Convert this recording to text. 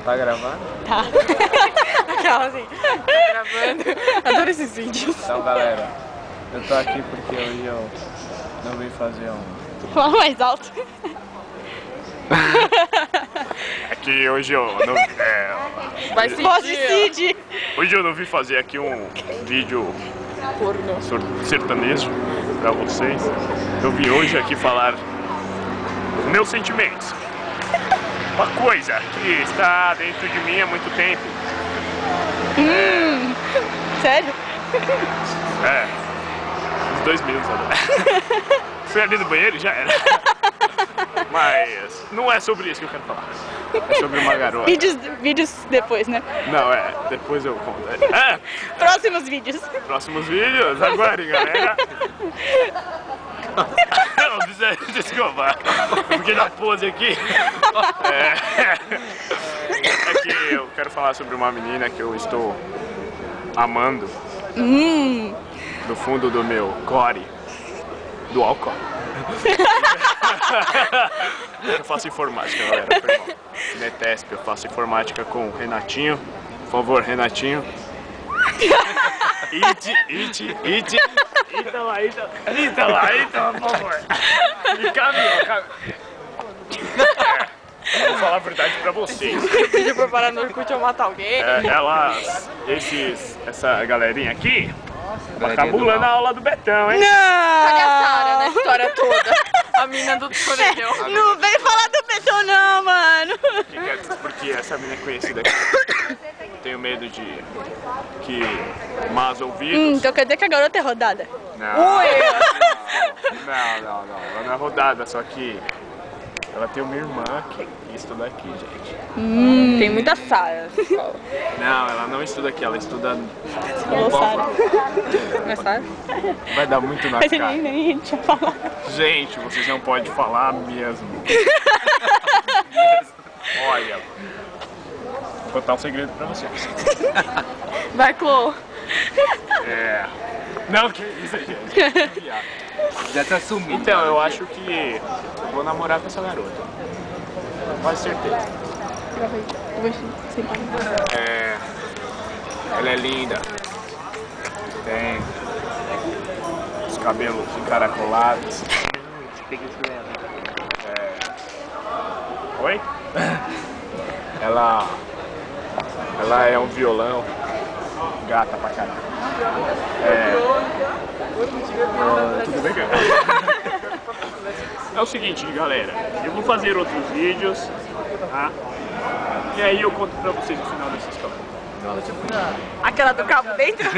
Tá gravando? Tá. Aquela assim, tá gravando. Adoro esses vídeos. Então, galera, eu tô aqui porque hoje eu não vim fazer Fala mais alto. É que hoje eu não... Vai Cid. Hoje eu não vim fazer aqui um vídeo Porno. sertanejo pra vocês. Eu vim hoje aqui falar dos meus sentimentos. Uma coisa que está dentro de mim há muito tempo. Sério? É, uns 2 minutos agora. Fui ali no banheiro e já era. Mas não é sobre isso que eu quero falar. É sobre uma garota. Vídeos depois, né? Não, depois eu conto. Próximos vídeos. Próximos vídeos, aguardem, galera. Não precisa desculpa. Porque na pose aqui. É que eu quero falar sobre uma menina que eu estou amando. Do fundo do meu core. Do álcool. Eu faço informática, galera. Netesp, eu faço informática com o Renatinho. Por favor, Renatinho. Ita lá, por favor. E caminho. Vou falar a verdade pra vocês. Vídeo pra parar no Orkut ou matar alguém. Essa galerinha aqui, ela tá bulando a aula do Betão, hein? Cadê a Sara na história toda? A mina do orelhão. Não vem falar do Betão não, mano. Porque essa mina é conhecida aqui. Eu tenho medo de que más ouvidos. Então quer dizer que a garota é rodada? Não. Não. Ela não é rodada, só que ela tem uma irmã que estuda aqui, gente. Tem muita Sara. Não, ela não estuda aqui, ela estuda... Falou Sara. Não é Sara? Vai dar muito na Mas cara. nem a gente ia falar. Gente, vocês não podem falar mesmo. Olha, vou contar um segredo pra vocês. Vai, Clô. Não, que isso, gente. Já tá sumindo. Então, eu acho que vou namorar com essa garota. Quase certeza. Ela é linda. Tem os cabelos encaracolados. Oi? Ela é um violão. Gata pra caralho. Tudo bem, cara? É o seguinte, galera. Eu vou fazer outros vídeos, tá? E aí eu conto pra vocês o final dessa história. Aquela do cabo dentro?